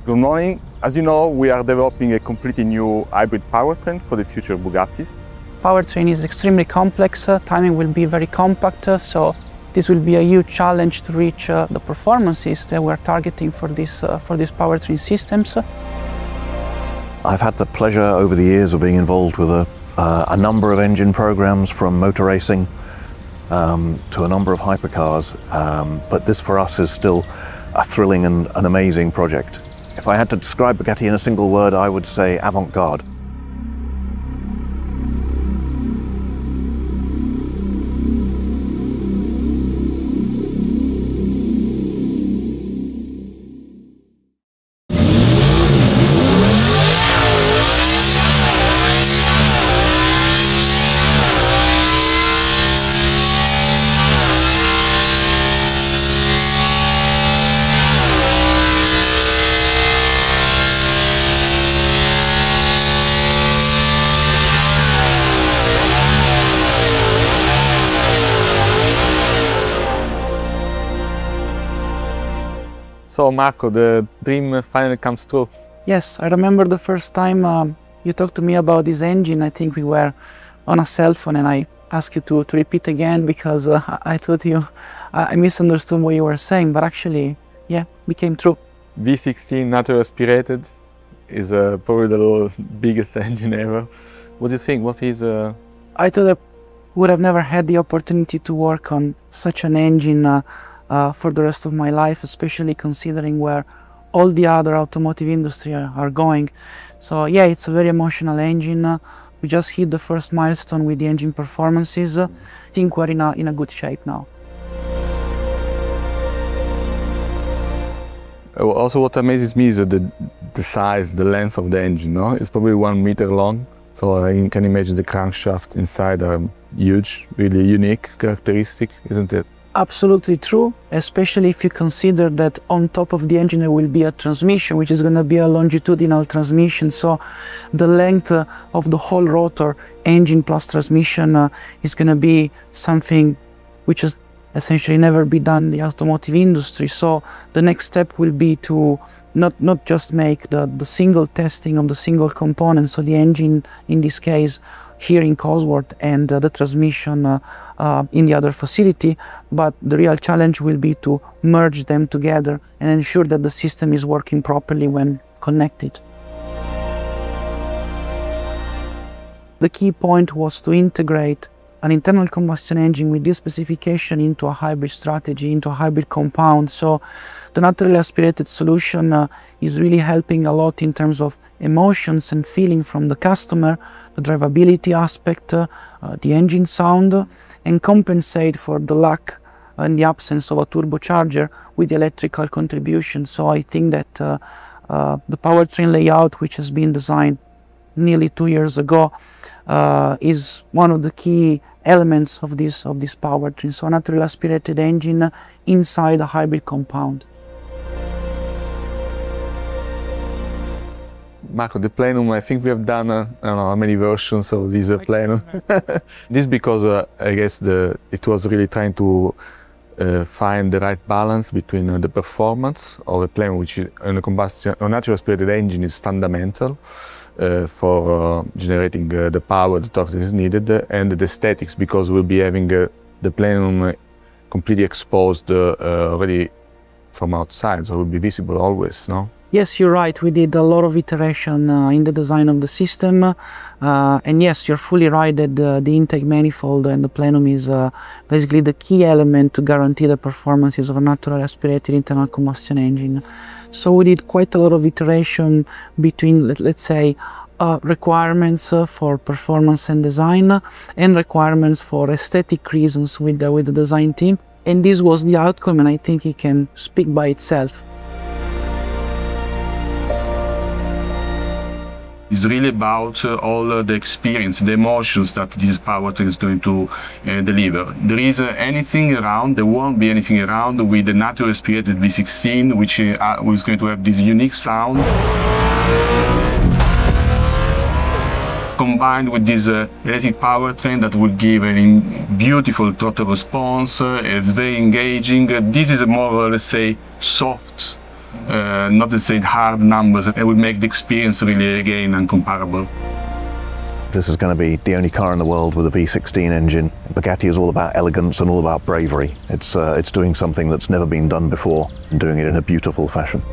Good morning. As you know, we are developing a completely new hybrid powertrain for the future Bugattis. Powertrain is extremely complex, timing will be very compact, so this will be a huge challenge to reach the performances that we're targeting for these powertrain systems. I've had the pleasure over the years of being involved with a number of engine programs, from motor racing to a number of hypercars, but this for us is still a thrilling and an amazing project. If I had to describe Bugatti in a single word, I would say avant-garde. So Marco, the dream finally comes true. Yes, I remember the first time you talked to me about this engine. I think we were on a cell phone and I asked you to repeat again because I thought I misunderstood what you were saying, but actually, yeah, became true. V16 naturally aspirated is probably the biggest engine ever. What do you think? What is... I thought I would have never had the opportunity to work on such an engine for the rest of my life, especially considering where all the other automotive industry are going. So yeah, it's a very emotional engine. We just hit the first milestone with the engine performances. I think we're in a good shape now. Also, what amazes me is the size, the length of the engine. No? It's probably 1 meter long. So you can imagine the crankshaft inside are huge, really unique characteristic, isn't it? Absolutely true, especially if you consider that on top of the engine there will be a transmission, which is going to be a longitudinal transmission. So the length of the whole rotor, engine plus transmission, is going to be something which has essentially never been done in the automotive industry. So the next step will be to not just make the single testing of the single component, so the engine in this case here in Cosworth and the transmission in the other facility, but the real challenge will be to merge them together and ensure that the system is working properly when connected. The key point was to integrate an internal combustion engine with this specification into a hybrid strategy, into a hybrid compound. So the naturally aspirated solution is really helping a lot in terms of emotions and feeling from the customer, the drivability aspect, the engine sound, and compensate for the lack and the absence of a turbocharger with the electrical contribution. So I think that the powertrain layout, which has been designed nearly 2 years ago, is one of the key elements of this powertrain. So a naturally aspirated engine inside a hybrid compound. Marco, the plenum, I think we have done, I don't know how many versions of this plenum. This because I guess it was really trying to find the right balance between the performance of a plenum, which in a natural aspirated engine is fundamental for generating the power, the torque that is needed, and the aesthetics, because we'll be having the plenum completely exposed already from outside, so it will be visible always, no? Yes, you're right. We did a lot of iteration in the design of the system, and yes, you're fully right that the intake manifold and the plenum is basically the key element to guarantee the performances of a naturally aspirated internal combustion engine. So we did quite a lot of iteration between, let's say, requirements for performance and design and requirements for aesthetic reasons with the design team, and this was the outcome, and I think it can speak by itself. It's really about all the experience, the emotions that this powertrain is going to deliver. There is anything around, there won't be anything around with the naturally aspirated V16, which is going to have this unique sound, combined with this electric powertrain that will give a beautiful throttle response. It's very engaging. This is a more, let's say, soft not to say hard numbers, it would make the experience really, again, incomparable. This is going to be the only car in the world with a V16 engine. Bugatti is all about elegance and all about bravery. It's doing something that's never been done before and doing it in a beautiful fashion.